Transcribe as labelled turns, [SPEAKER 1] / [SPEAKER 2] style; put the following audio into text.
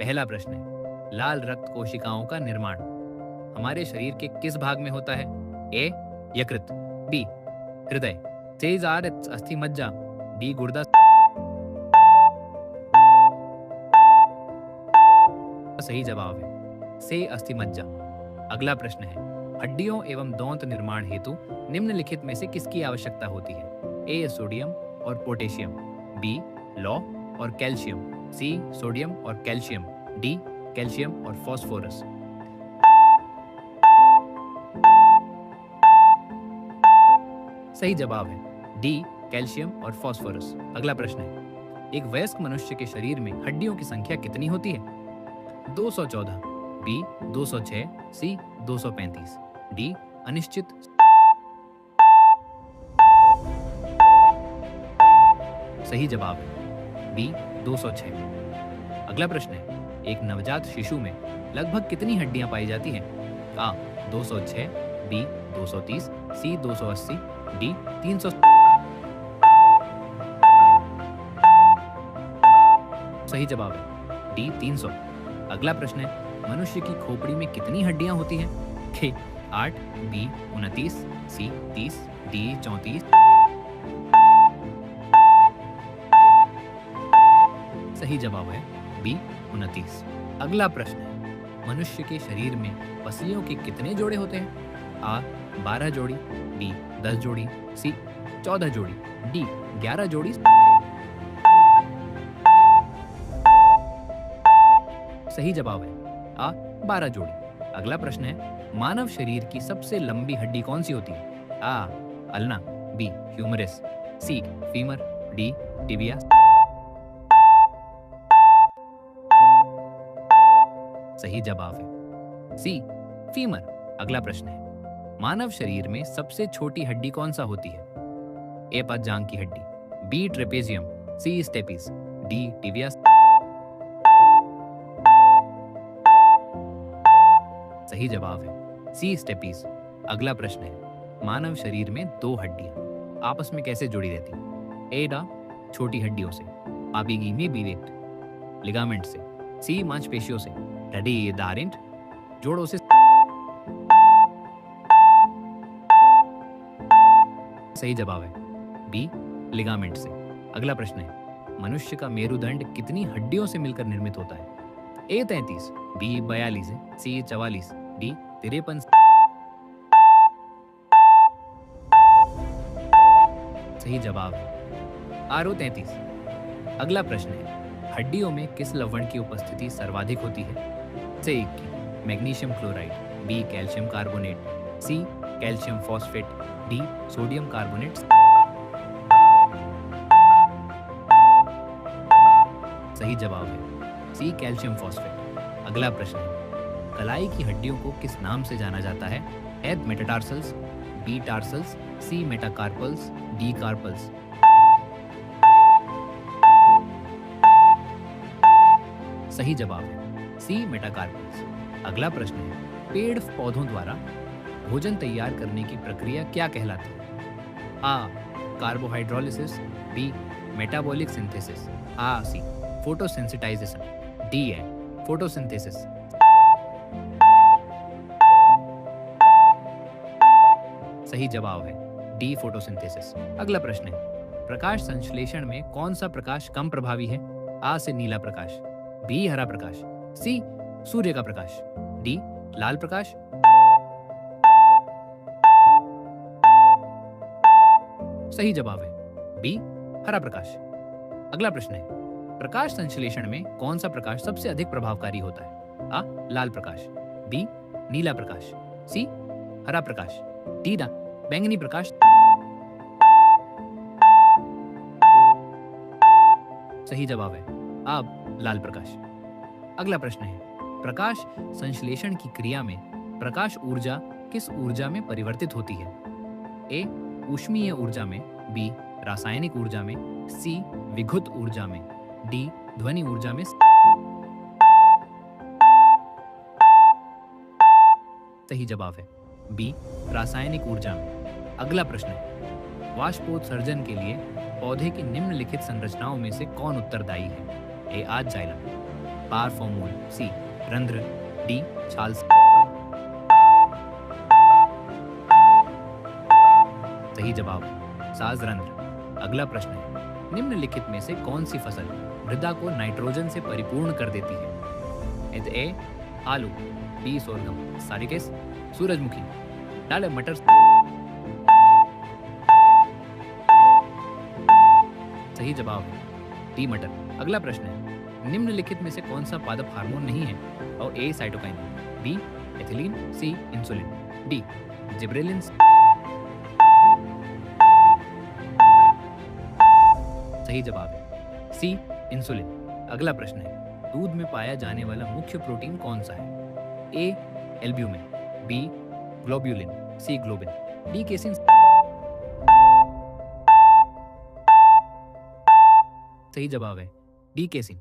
[SPEAKER 1] पहला प्रश्न है, लाल रक्त कोशिकाओं का निर्माण हमारे शरीर के किस भाग में होता है? ए यकृत, बी हृदय, सी अस्थि मज्जा, डी गुर्दा। सही जवाब है से अस्थि मज्जा। अगला प्रश्न है, हड्डियों एवं दंत निर्माण हेतु निम्नलिखित में से किसकी आवश्यकता होती है? ए सोडियम और पोटेशियम, बी लौ और कैल्शियम, सी सोडियम और कैल्शियम, डी कैल्शियम और फास्फोरस। सही जवाब है डी कैल्शियम और फास्फोरस। अगला प्रश्न है, एक वयस्क मनुष्य के शरीर में हड्डियों की संख्या कितनी होती है? 214, बी 206, सी 235, डी अनिश्चित। सही जवाब है बी 206। अगला प्रश्न है, एक नवजात शिशु में लगभग कितनी हड्डियां पाई जाती हैं? आ 206, बी 230, सी 280, डी 300। सही जवाब है डी 300। अगला प्रश्न है, मनुष्य की खोपड़ी में कितनी हड्डियां होती हैं? के 8, बी 29, सी 30, डी 34। सही जवाब है बी 29। अगला प्रश्न है, मनुष्य के शरीर में पसलियों के कितने जोड़े होते हैं? आ 12 जोड़ी, बी 10 जोड़ी, सी 14 जोड़ी, डी 11 जोड़ी। सही जवाब है आ 12 जोड़ी। अगला प्रश्न है, मानव शरीर की सबसे लंबी हड्डी कौन सी होती है? आ अल्ना, बी ह्यूमरस, सी फीमर, डी टिबिया। सही जवाब है सी फीमर। अगला प्रश्न है, मानव शरीर में सबसे छोटी हड्डी कौन सा होती है? ए पदजांग की हड्डी, बी ट्रेपेजियम, सी स्टेपिस, डी टिबिया। सही जवाब है सी स्टेपिस। अगला प्रश्न है, मानव शरीर में दो हड्डियां आपस में कैसे जुड़ी रहती हैं? ए डा छोटी हड्डियों से, पापिगी बीवेट लिगामेंट से, सी मांसपेशियों से, डी दारेंट जोड़ों से। सही जवाब है बी लिगामेंट से। अगला प्रश्न है, मनुष्य का मेरुदंड कितनी हड्डियों से मिलकर निर्मित होता है? ए 33, बी 42, सी 44, डी 53। सही जवाब है आर 33। अगला प्रश्न है, हड्डियों में किस लवण की उपस्थिति सर्वाधिक होती है? से एक की magnesium chloride, B calcium carbonate, C calcium phosphate, D sodium carbonate. सही जवाब है सी कैल्शियम फॉस्फेट। अगला प्रश्न है, कलाई की हड्डियों को किस नाम से जाना जाता है? ए मेटाटार्सल्स, बी टार्सल्स, सी मेटाकार्पल्स, डी कार्पल्स। सही जवाब है सी मेटाकार्पल्स। अगला प्रश्न है, पेड़ पौधों द्वारा भोजन तैयार करने की प्रक्रिया क्या कहलाती है? आ कार्बोहाइड्रोलिसिस, बी मेटाबॉलिक सिंथेसिस, आ सी फोटोसेंसिटाइजेशन, डी है फोटोसिंथेसिस। सही जवाब है डी फोटोसिंथेसिस। अगला प्रश्न है, प्रकाश संश्लेषण में कौन सा प्रकाश कम प्रभावी है? आ से नीला प्रकाश, बी हरा प्रकाश, सी सूर्य का प्रकाश, डी लाल प्रकाश। सही जवाब है बी हरा प्रकाश। अगला प्रश्न है, प्रकाश संश्लेषण में कौन सा प्रकाश सबसे अधिक प्रभावकारी होता है? आ लाल प्रकाश, बी नीला प्रकाश, सी हरा प्रकाश, डी बैंगनी प्रकाश। सही जवाब है अब लाल प्रकाश। अगला प्रश्न है, प्रकाश संश्लेषण की क्रिया में प्रकाश ऊर्जा किस ऊर्जा में परिवर्तित होती है? ए ऊष्मीय ऊर्जा में, बी रासायनिक ऊर्जा में, सी विद्युत ऊर्जा में, डी ध्वनि ऊर्जा में। सही जवाब है बी रासायनिक ऊर्जा में। अगला प्रश्न है, वाष्पोत्सर्जन के लिए पौधे की निम्नलिखित संरचनाओं में से कौन उत्तरदायी है? ए आज जाइलम, पार फॉर्म मूल, सी रंध्र, डी छाल। सही जवाब साज रंध्र। अगला प्रश्न है, निम्नलिखित में से कौन सी फसल मृदा को नाइट्रोजन से परिपूर्ण कर देती है? ए आलू, बी सोरगम, सारिकेस, सूरजमुखी, डाल मटर। सही जवाब है डी मटर। अगला प्रश्न है, निम्नलिखित में से कौन सा पादप हार्मोन नहीं है? और ए साइटोकाइन, बी एथिलीन, सी इंसुलिन, डी जिब्रेलिन। सही जवाब है सी इंसुलिन। अगला प्रश्न है, दूध में पाया जाने वाला मुख्य प्रोटीन कौन सा है? ए एल्ब्यूमिन, बी ग्लोब्यूलिन, सी ग्लोबिन, डी केसिन। सही जवाब है डी केसिन।